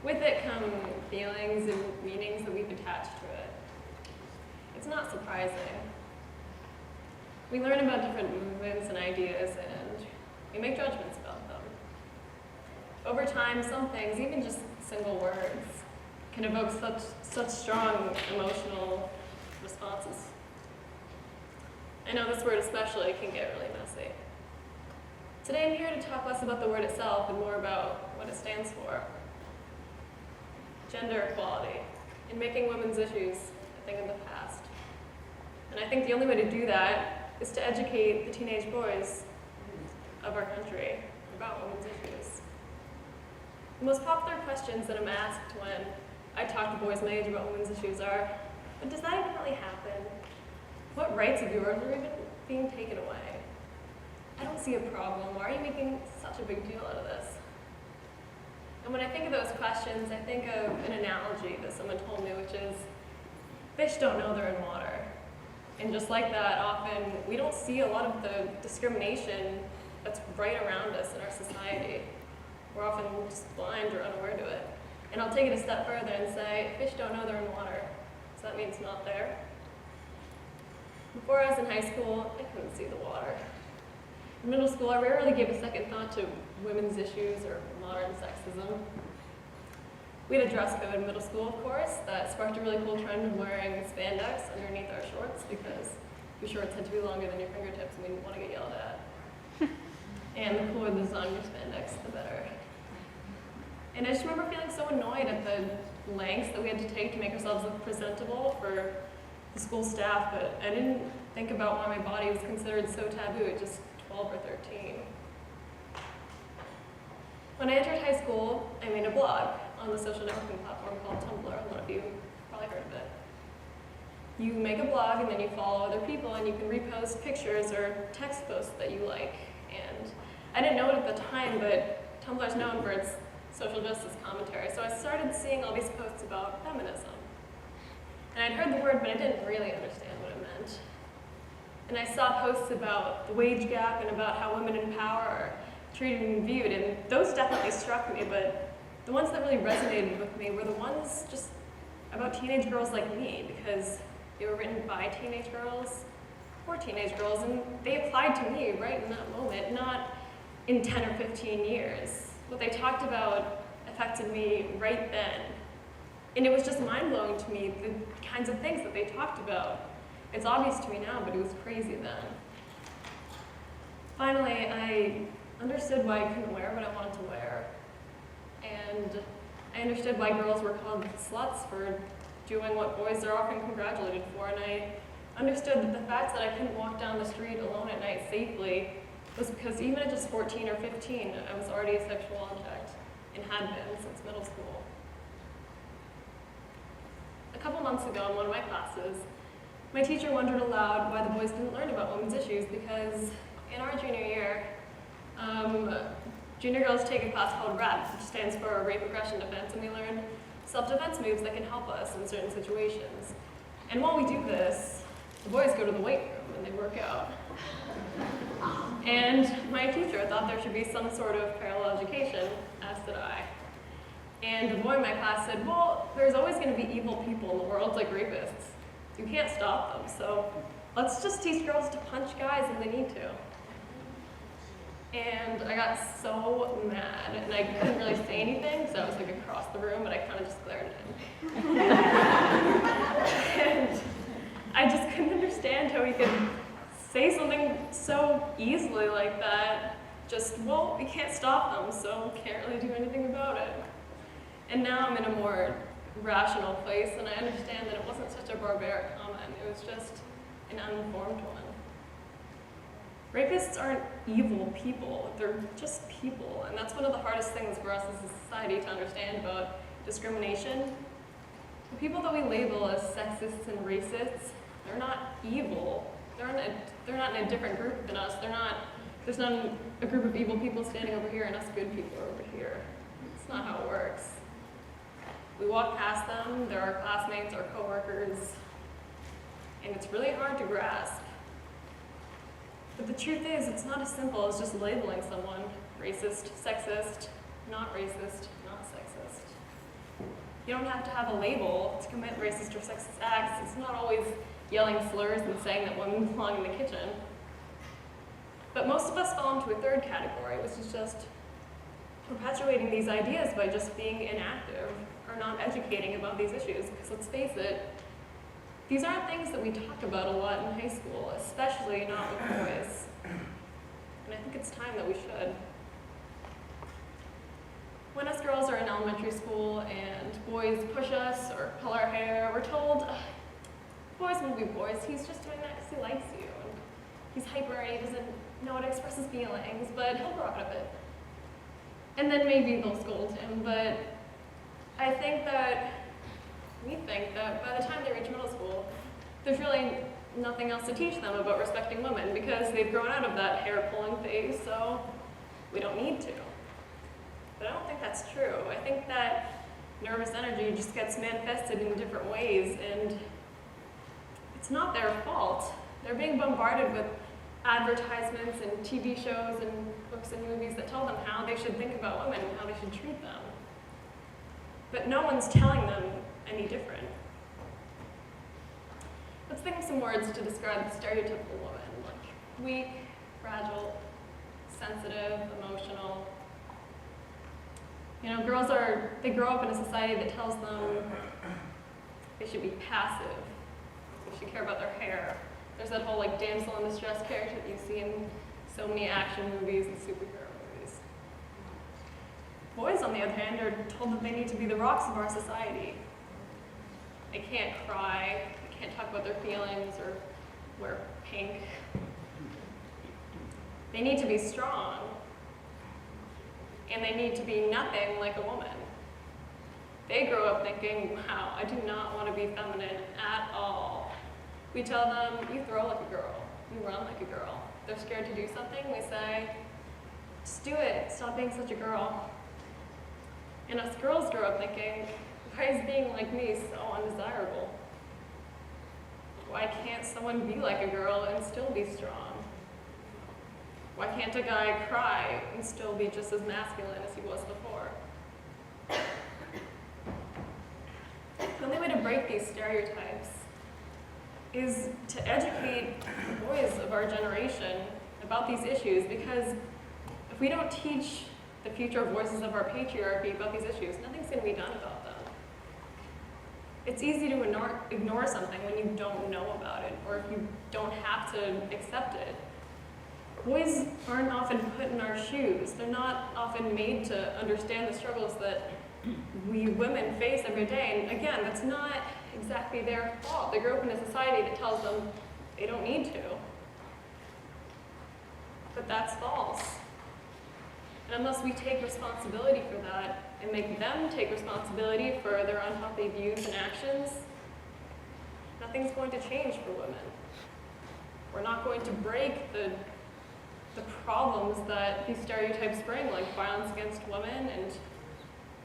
With it come feelings and meanings that we've attached to it. It's not surprising. We learn about different movements and ideas, and we make judgments about them. Over time, some things, even just single words, can evoke such strong emotional responses. I know this word especially can get really messy. Today I'm here to talk less about the word itself and more about what it stands for. Gender equality, and making women's issues a thing of the past. And I think the only way to do that is to educate the teenage boys of our country about women's issues. The most popular questions that I'm asked when I talk to boys my age about women's issues are, but does that even really happen? What rights of yours are even being taken away? I don't see a problem. Why are you making such a big deal out of this? And when I think of those questions, I think of an analogy that someone told me, which is, fish don't know they're in water. And just like that, often we don't see a lot of the discrimination that's right around us in our society. We're often just blind or unaware to it. And I'll take it a step further and say, fish don't know they're in water, so that means it's not there. Before I was in high school, I couldn't see the water. In middle school, I rarely gave a second thought to women's issues or modern sexism. We had a dress code in middle school, of course, that sparked a really cool trend of wearing spandex underneath our shorts because your shorts had to be longer than your fingertips and we didn't want to get yelled at. And the cooler the design your spandex, the better. And I just remember feeling so annoyed at the lengths that we had to take to make ourselves look presentable for the school staff, but I didn't think about why my body was considered so taboo at just 12 or 13. When I entered high school, I made a blog on the social networking platform called Tumblr. A lot of you probably heard of it. You make a blog and then you follow other people and you can repost pictures or text posts that you like. And I didn't know it at the time, but Tumblr is known for its social justice commentary. So I started seeing all these posts about feminism. And I'd heard the word, but I didn't really understand what it meant. And I saw posts about the wage gap and about how women in power are treated and viewed, and those definitely struck me, but the ones that really resonated with me were the ones just about teenage girls like me, because they were written by teenage girls, for teenage girls, and they applied to me right in that moment, not in 10 or 15 years. What they talked about affected me right then. And it was just mind-blowing to me, the kinds of things that they talked about. It's obvious to me now, but it was crazy then. Finally, I understood why I couldn't wear what I wanted to wear. And I understood why girls were called sluts for doing what boys are often congratulated for. And I understood that the fact that I couldn't walk down the street alone at night safely was because even at just 14 or 15, I was already a sexual object and had been since middle school. A couple months ago in one of my classes, my teacher wondered aloud why the boys didn't learn about women's issues because in our junior year, junior girls take a class called RAP, which stands for Rape Aggression Defense, and we learn self-defense moves that can help us in certain situations. And while we do this, the boys go to the weight room and they work out. And my teacher thought there should be some sort of parallel education, as did I. And a boy in my class said, well, there's always going to be evil people in the world, like rapists. You can't stop them, so let's just teach girls to punch guys if they need to. And I got so mad, and I couldn't really say anything, because I was like across the room, but I kind of just glared at him. And I just couldn't understand how he could say something so easily like that. Just, well, we can't stop them, so we can't really do anything about it. And now I'm in a more rational place, and I understand that it wasn't such a barbaric comment, it was just an uninformed one. Rapists aren't evil people, they're just people, and that's one of the hardest things for us as a society to understand about discrimination. The people that we label as sexists and racists, they're not evil. They're not in a different group than us. There's not a group of evil people standing over here and us good people are over here. It's not how it works. We walk past them, they're our classmates, our coworkers, and it's really hard to grasp. But the truth is, it's not as simple as just labeling someone racist, sexist, not racist, not sexist. You don't have to have a label to commit racist or sexist acts. It's not always yelling slurs and saying that women belong in the kitchen. But most of us fall into a third category, which is just perpetuating these ideas by just being inactive or not educating about these issues. Because let's face it, these aren't things that we talk about a lot in high school, especially not with boys. And I think it's time that we should. When us girls are in elementary school and boys push us or pull our hair, we're told, boys will be boys, he's just doing that because he likes you. And he's hyper and he doesn't know how to express his feelings, but he'll grow out of it. And then maybe they'll scold him, but we think that by the time they reach middle school, there's really nothing else to teach them about respecting women because they've grown out of that hair-pulling phase, so we don't need to. But I don't think that's true. I think that nervous energy just gets manifested in different ways, and it's not their fault. They're being bombarded with advertisements and TV shows and books and movies that tell them how they should think about women and how they should treat them. But no one's telling them any different. Let's think of some words to describe the stereotypical woman, like weak, fragile, sensitive, emotional. You know, they grow up in a society that tells them they should be passive, they should care about their hair. There's that whole like damsel in distress character that you see in so many action movies and superhero movies. Boys, on the other hand, are told that they need to be the rocks of our society. They can't cry, they can't talk about their feelings or wear pink. They need to be strong, and they need to be nothing like a woman. They grow up thinking, wow, I do not want to be feminine at all. We tell them, you throw like a girl, you run like a girl. They're scared to do something, we say, just do it, stop being such a girl. And us girls grow up thinking, why is being like me so undesirable? Why can't someone be like a girl and still be strong? Why can't a guy cry and still be just as masculine as he was before? The only way to break these stereotypes is to educate the boys of our generation about these issues, because if we don't teach the future voices of our patriarchy about these issues, nothing's going to be done about them. It's easy to ignore something when you don't know about it, or if you don't have to accept it. Boys aren't often put in our shoes. They're not often made to understand the struggles that we women face every day. And again, that's not exactly their fault. They grow up in a society that tells them they don't need to. But that's false. And unless we take responsibility for that and make them take responsibility for their unhealthy views and actions, nothing's going to change for women. We're not going to break the problems that these stereotypes bring, like violence against women and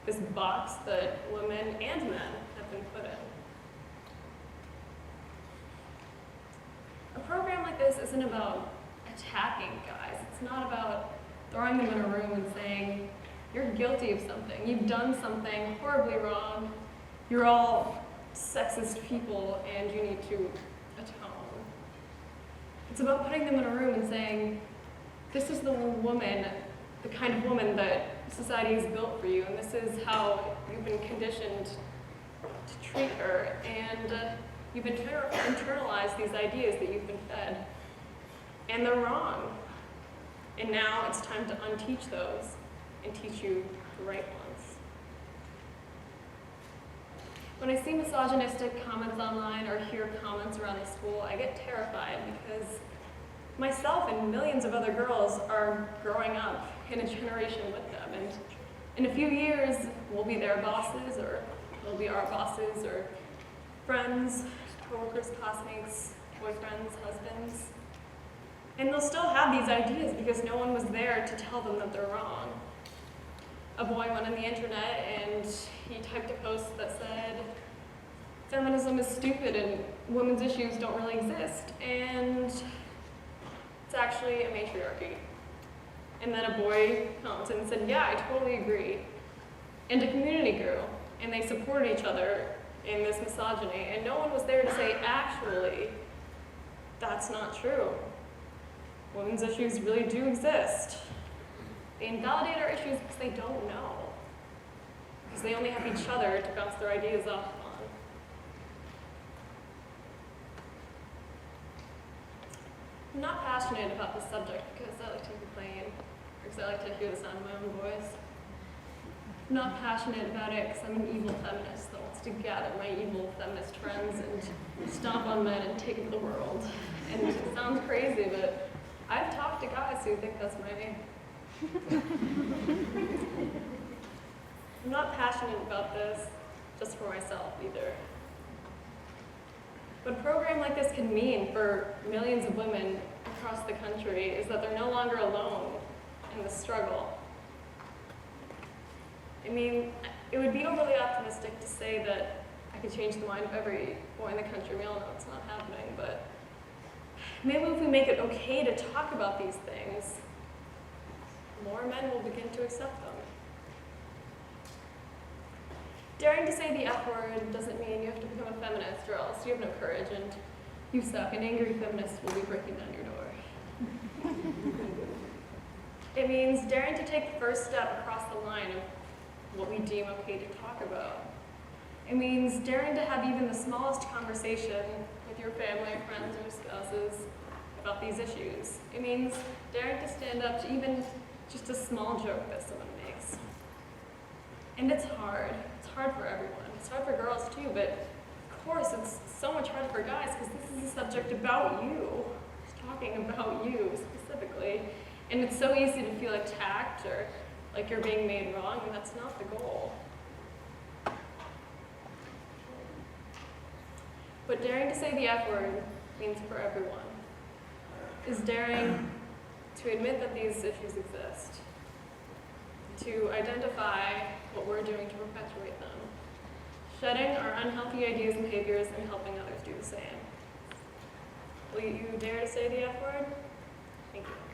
this box that women and men have been put in. A program like this isn't about attacking guys. It's not about throwing them in a room and saying, you're guilty of something. You've done something horribly wrong. You're all sexist people and you need to atone. It's about putting them in a room and saying, this is the woman, the kind of woman that society has built for you, and this is how you've been conditioned to treat her, and you've internalized these ideas that you've been fed, and they're wrong. And now it's time to unteach those and teach you the right ones. When I see misogynistic comments online or hear comments around the school, I get terrified because myself and millions of other girls are growing up in a generation with them, and in a few years, we'll be their bosses, or they'll be our bosses, or friends, coworkers, classmates, boyfriends, husbands. And they'll still have these ideas because no one was there to tell them that they're wrong. A boy went on the internet and he typed a post that said, feminism is stupid and women's issues don't really exist, and it's actually a matriarchy. And then a boy commented and said, yeah, I totally agree. And a community grew, and they supported each other in this misogyny, and no one was there to say, actually, that's not true. Women's issues really do exist. They invalidate our issues because they don't know. Because they only have each other to bounce their ideas off on. I'm not passionate about this subject because I like to complain, or because I like to hear the sound of my own voice. I'm not passionate about it because I'm an evil feminist that wants to gather my evil feminist friends and stomp on men and take over the world. And it sounds crazy, but I've talked to guys who think that's my aim. I'm not passionate about this just for myself either. What a program like this can mean for millions of women across the country is that they're no longer alone in the struggle. I mean, it would be overly optimistic to say that I could change the mind of every boy in the country. We all know it's not happening, but maybe if we make it okay to talk about these things, more men will begin to accept them. Daring to say the F word doesn't mean you have to become a feminist or else you have no courage and you suck and angry feminists will be breaking down your door. It means daring to take the first step across the line of what we deem okay to talk about. It means daring to have even the smallest conversation with your family, friends, or spouses about these issues. It means daring to stand up to even just a small joke that someone makes. And it's hard. It's hard for everyone. It's hard for girls too, but of course it's so much harder for guys because this is a subject about you. It's talking about you specifically. And it's so easy to feel attacked or like you're being made wrong, and that's not the goal. But daring to say the F word means for everyone. Is daring to admit that these issues exist, to identify what we're doing to perpetuate them, shedding our unhealthy ideas and behaviors and helping others do the same. Will you dare to say the F word? Thank you.